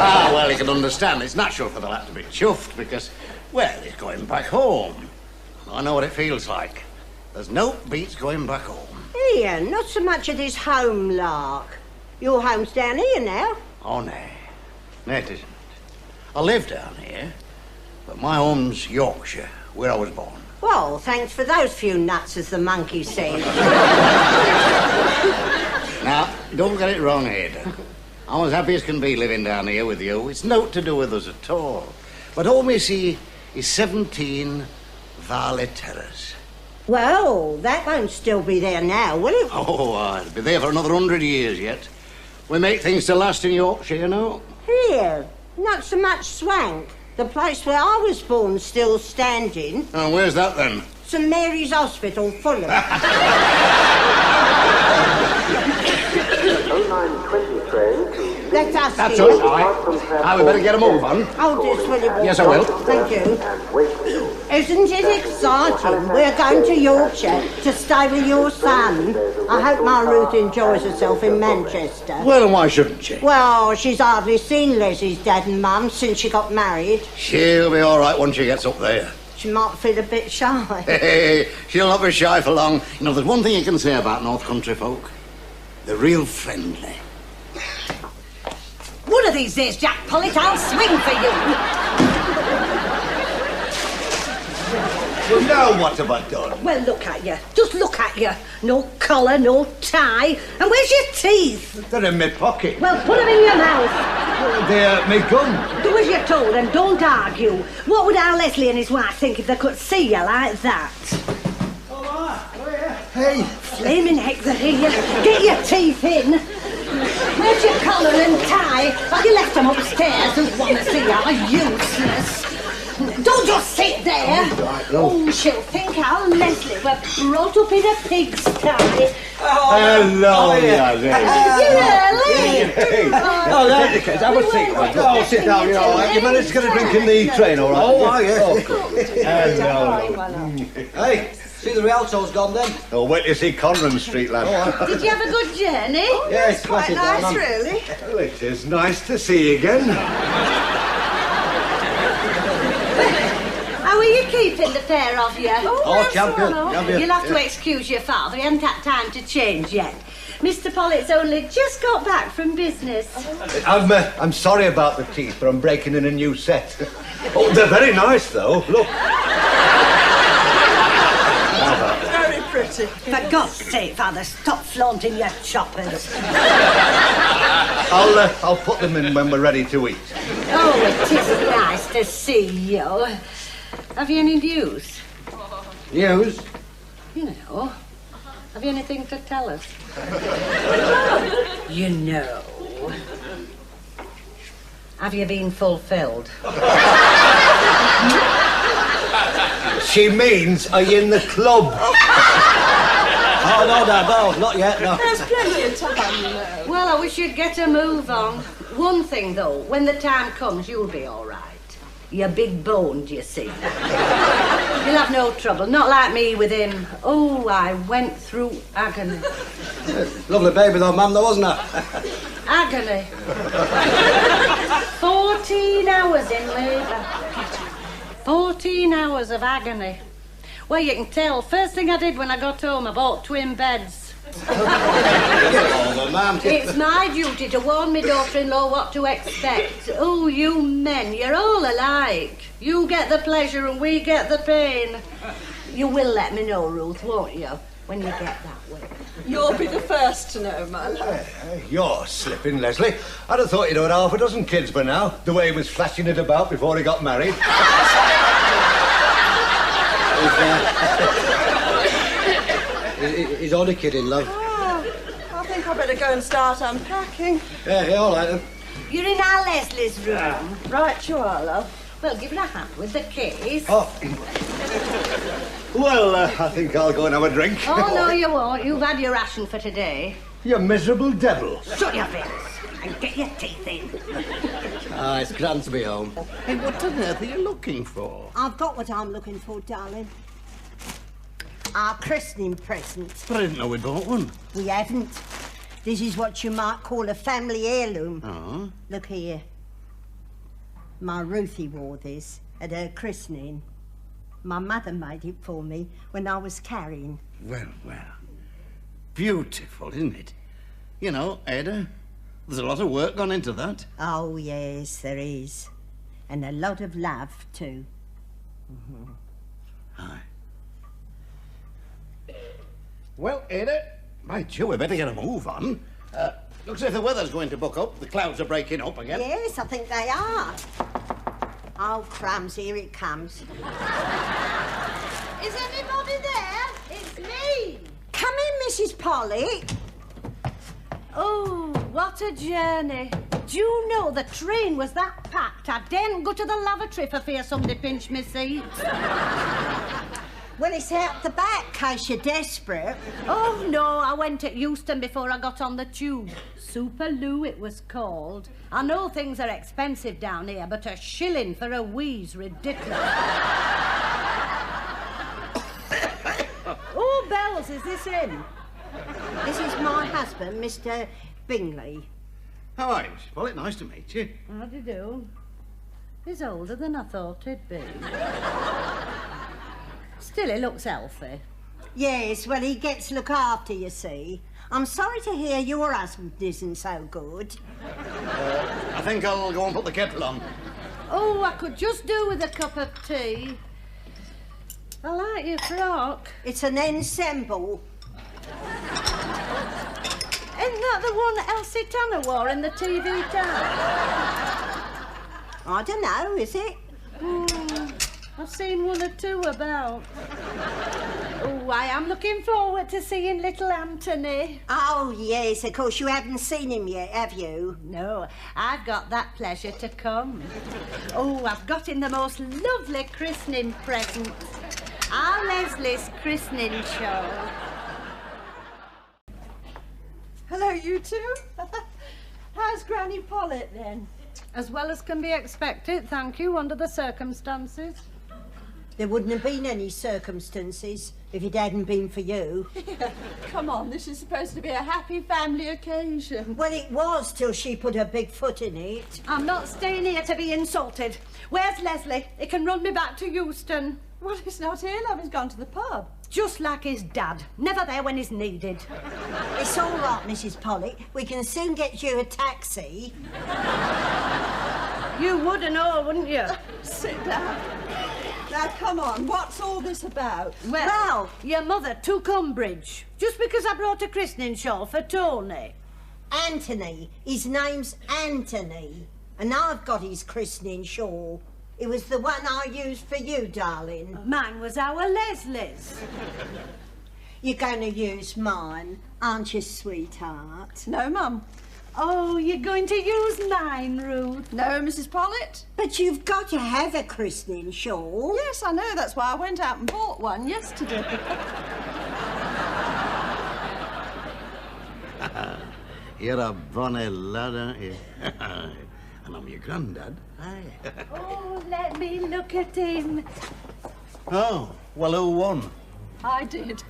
Well, you can understand. It's natural for the lad to be chuffed because, well, he's going back home. I know what it feels like. There's no beats going back home. Ian, not so much of this home lark. Your home's down here now. Oh, no. No, it isn't. I live down here, but my home's Yorkshire, where I was born. Well, thanks for those few nuts, as the monkey said. Now, don't get it wrong, Ada. I'm as happy as can be living down here with you. It's naught to do with us at all. But home, you see, is 17 Varley Terrace. Well, that won't still be there now, will it? Oh, it'll be there for another 100 years yet. We make things to last in Yorkshire, you know. Here, not so much Swank. The place where I was born still standing. Oh, where's that then? St Mary's Hospital, Fulham. 0920 train to... Let us That's see. all right. Now, we better get a move on. Hold this, will you? Yes, I will. Thank you. Isn't it exciting? We're going to Yorkshire to stay with your son. I hope my Ruth enjoys herself in Manchester. Well, and why shouldn't she? Well, she's hardly seen Leslie's dad and mum since she got married. She'll be all right once she gets up there. She might feel a bit shy. Hey, she'll not be shy for long. You know, there's one thing you can say about North Country folk. They're real friendly. One of these days, Jack Pollit, I'll swing for you. Well, now what have I done? Well, look at you. Just look at you. No collar, no tie. And where's your teeth? They're in my pocket. Well, put them in your mouth. They're me gum. Do as you're told and don't argue. What would our Leslie and his wife think if they could see you like that? Hey. Flaming heck, they're here. Get your teeth in. Where's your collar and tie? Have you left them upstairs? Who want to see you? Useless. Don't just sit there. Oh, she'll think our Leslie were brought up in a pigsty. Hello, Early. Hey. Oh, take the kids. Have a seat. Oh, sit down. You're all right. You managed to get a drink in the train, all right? Oh, yes. Hello. Hey, see the Rialto's gone then? Oh, wait till you see Conran Street, lad. Did you have a good journey? Yes, Quite nice, really. Well, it is nice to see you again. How are you keeping the pair of you? Oh, champion. You'll have to excuse your father. He hasn't had time to change yet. Mr. Pollitt's only just got back from business. I'm sorry about the teeth, but I'm breaking in a new set. Oh, they're very nice, though. Look. Very pretty. For God's sake, Father, stop flaunting your choppers. I'll put them in when we're ready to eat. Oh, it is nice to see you. Have you any news? News? You know. Have you anything to tell us? You know. Have you been fulfilled? She means, are you in the club? Oh, no, Dad, no, not yet, no. There's plenty of time, you know. Well, I wish you'd get a move on. One thing, though, when the time comes, you'll be all right. You're big boned, you see. You'll have no trouble. Not like me with him. Oh, I went through agony. Lovely baby though, Mum, though, wasn't it? Agony. 14 hours in labour. 14 hours of agony. Well, you can tell. First thing I did when I got home, I bought twin beds. It's my duty to warn my daughter-in-law what to expect. Oh, you men, you're all alike. You get the pleasure and we get the pain. You will let me know, Ruth, won't you, when you get that way? You'll be the first to know, my love. You're slipping, Leslie. I'd have thought you'd had half a dozen kids by now, the way he was flashing it about before he got married. He's only kidding, love. Oh, I think I better go and start unpacking. Yeah, all right then. You're in our Leslie's room. Right you are, love. Well, give her a hand with the case. Oh. Well, I think I'll go and have a drink. Oh, no, you won't. You've had your ration for today. You miserable devil. Shut your face and get your teeth in. Ah, it's grand to be home. Hey, what on earth are you looking for? I've got what I'm looking for, darling. Our christening present. But I didn't know we'd bought one. We haven't. This is what you might call a family heirloom. Oh? Look here. My Ruthie wore this at her christening. My mother made it for me when I was carrying. Well, well. Beautiful, isn't it? You know, Ada, there's a lot of work gone into that. Oh, yes, there is. And a lot of love, too. Aye. Well, Ada, by Jove, we better get a move on. Looks as if the weather's going to buck up. The clouds are breaking up again. Yes, I think they are. Oh, crumbs, here it comes. Is anybody there? It's me. Come in, Mrs. Pollit. Oh, what a journey. Do you know the train was that packed I daren't go to the lavatory for fear somebody pinched me seat? Well, it's out the back, in case you're desperate. Oh, no, I went at Euston before I got on the tube. Superloo it was called. I know things are expensive down here, but a shilling for a wee's ridiculous. Oh, bells, is this him? This is my husband, Mr. Bingley. How are you, Mrs. Pollit? Nice to meet you. How do you do? He's older than I thought he'd be. Still, he looks healthy. Yes, well, he gets to look after, you see. I'm sorry to hear your husband isn't so good. I think I'll go and put the kettle on. Oh, I could just do with a cup of tea. I like your frock. It's an ensemble. Isn't that the one Elsie Tanner wore in the TV town? I don't know, is it? I've seen one or two about. Oh, I am looking forward to seeing little Anthony. Oh, yes, of course, you haven't seen him yet, have you? No, I've got that pleasure to come. Oh, I've got him the most lovely christening present. Our Leslie's christening show. Hello, you two. How's Granny Pollit, then? As well as can be expected, thank you, under the circumstances. There wouldn't have been any circumstances if it hadn't been for you. Come on, this is supposed to be a happy family occasion. Well, it was till she put her big foot in it. I'm not staying here to be insulted. Where's Leslie? He can run me back to Euston. Well, he's not here, love. He's gone to the pub. Just like his dad. Never there when he's needed. It's all right, Mrs. Pollit. We can soon get you a taxi. You would know, wouldn't you? Sit down. Now, come on, what's all this about? Well, your mother took umbrage. Just because I brought a christening shawl for Tony. Anthony. His name's Anthony. And I've got his christening shawl. It was the one I used for you, darling. Mine was our Leslie's. You're going to use mine, aren't you, sweetheart? No, Mum. Oh, you're going to use mine, Ruth? No, Mrs. Pollit. But you've got to have a christening shawl. Yes, I know. That's why I went out and bought one yesterday. You're a bonny lad, aren't you? And I'm your granddad. Aye. Oh, let me look at him. Oh, well, who won? I did.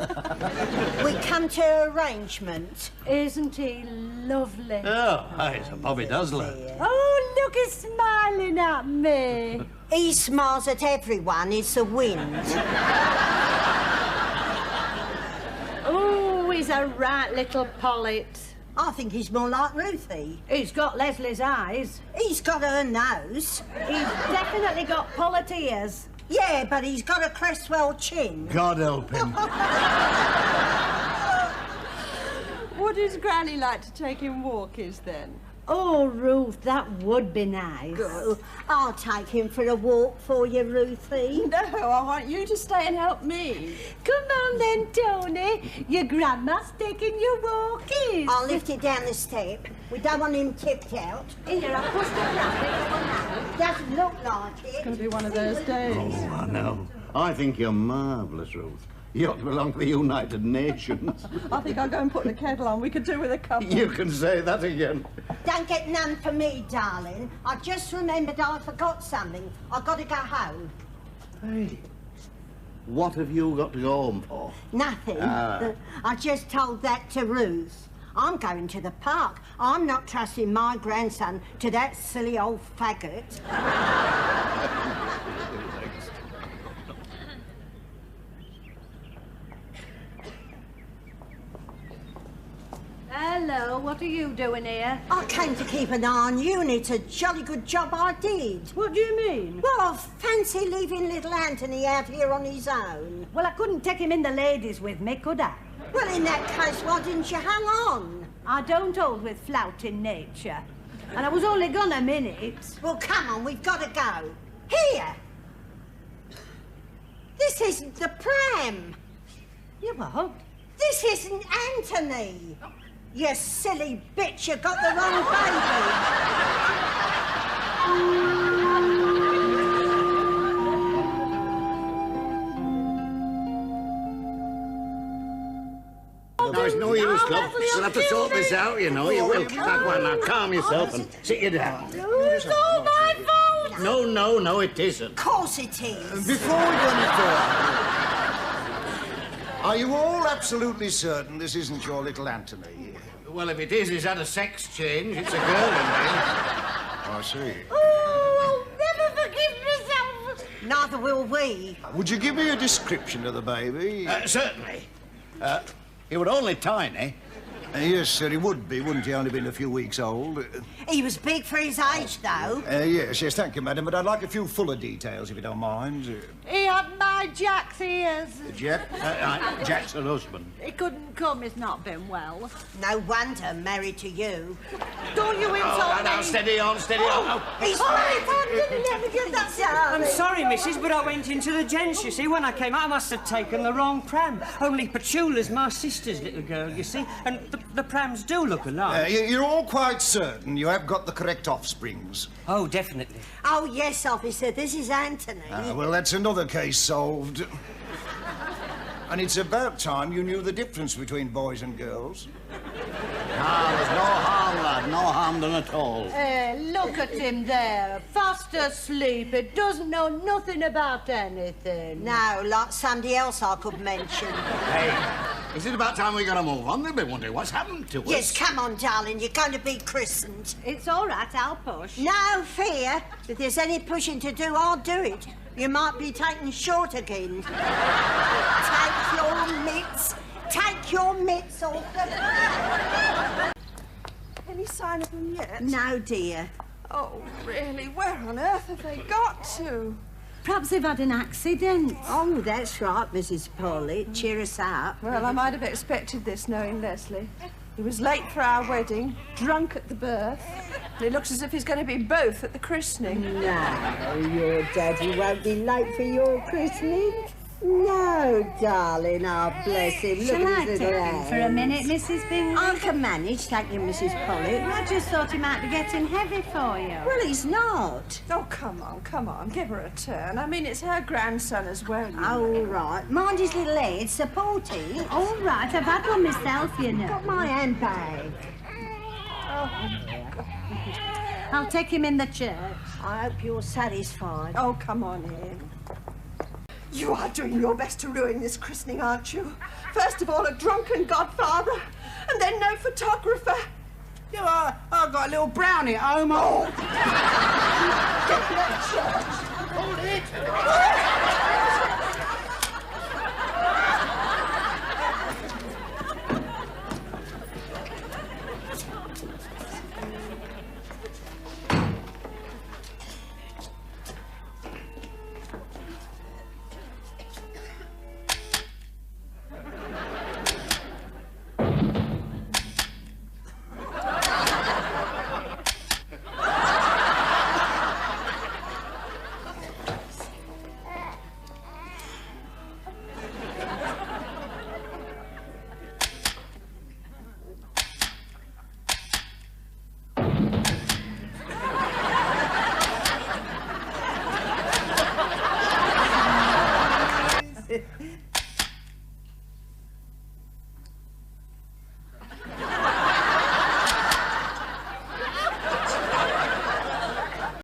We come to arrangement. Isn't he lovely? Oh, aye, it's a Bobby Dazzler. Oh, look, he's smiling at me. He smiles at everyone, it's the wind. Oh, he's a right little Pollit. I think he's more like Ruthie. He's got Leslie's eyes. He's got her nose. He's definitely got Pollit ears. Yeah, but he's got a Cresswell chin. God help him. Would his granny like to take him walkies, then? Oh, Ruth, that would be nice. Oh, I'll take him for a walk for you, Ruthie. No, I want you to stay and help me. Come on then, Tony. Your grandma's taking you walking. I'll lift it down the step. We don't want him tipped out. Here, I'll push the grandma. Doesn't look like it. It's going to be one of those days. Oh, I know. I think you're marvellous, Ruth. You ought to belong to the United Nations. I think I'll go and put the kettle on. We could do with a couple. You can say that again. Don't get none for me, darling. I just remembered I forgot something. I've got to go home. Hey, what have you got to go home for? Nothing. Ah. I just told that to Ruth. I'm going to the park. I'm not trusting my grandson to that silly old faggot. Hello, what are you doing here? I came to keep an eye on you, and it's a jolly good job I did. What do you mean? Well, fancy leaving little Anthony out here on his own. Well, I couldn't take him in the ladies with me, could I? Well, in that case, why didn't you hang on? I don't hold with flouting nature. And I was only gone a minute. Well, come on, we've got to go. Here! This isn't the pram. You what? This isn't Anthony. You silly bitch, you got the wrong baby. No, it's no use, love. We'll have to sort this out, you know. You will. Now, calm yourself and sit you down. It's all my fault. No, it isn't. Of course it is. Before we go any further, are you all absolutely certain this isn't your little Anthony? Well, if it is, he's had a sex change. It's a girl in there. I see. Oh, I'll never forgive myself. Neither will we. Would you give me a description of the baby? Certainly. He was only tiny. Yes, sir, he would be, wouldn't he? Only been a few weeks old. He was big for his age, though. Yes, thank you, madam, but I'd like a few fuller details, if you don't mind. He had my Jack's ears. Jack? Jack's her husband. He couldn't come, he's not been well. No wonder, married to you. Don't you insult Now, me! steady on. He's right, I didn't let me get that I'm sorry, missus, but I went into the gents, you see. When I came out, I must have taken the wrong pram. Only Petula's my sister's little girl, you see, and the prams do look alike. You're all quite certain you have got the correct offsprings? Oh, definitely. Oh, yes, officer, this is Anthony. Well, that's another case solved. And it's about time you knew the difference between boys and girls. There's no harm, lad. No harm done at all. Look at him there, fast asleep. He doesn't know nothing about anything. No, like somebody else I could mention. Hey, is it about time we got to move on? They'll be wondering what's happened to us. Yes, come on, darling, you're going to be christened. It's all right, I'll push. No fear. If there's any pushing to do, I'll do it. You might be taken short again. Take your mitts off them. Any sign of them yet? No, dear. Oh, really? Where on earth have they got to? Perhaps they've had an accident. Oh, that's right, Mrs. Pollit. Cheer us up. Well, I might have expected this, knowing Leslie. He was late for our wedding, drunk at the birth, and it looks as if he's going to be both at the christening. No, your daddy won't be late for your christening. No, darling, oh, bless him. Look Shall I at his take little him for a hands. minute, Mrs. Bingley? I can manage, thank you, Mrs. Pollit. I just thought he might be getting heavy for you. Well, he's not. Oh, come on, give her a turn. I mean, it's her grandson as well. You know. All right. Mind his little head, support it. All right, I've had one myself, you know. Got my handbag. I'll take him in the church. I hope you're satisfied. Oh, come on in. You are doing your best to ruin this christening, aren't you? First of all, a drunken godfather, and then no photographer. Yeah, I've got a little brownie at home. Get that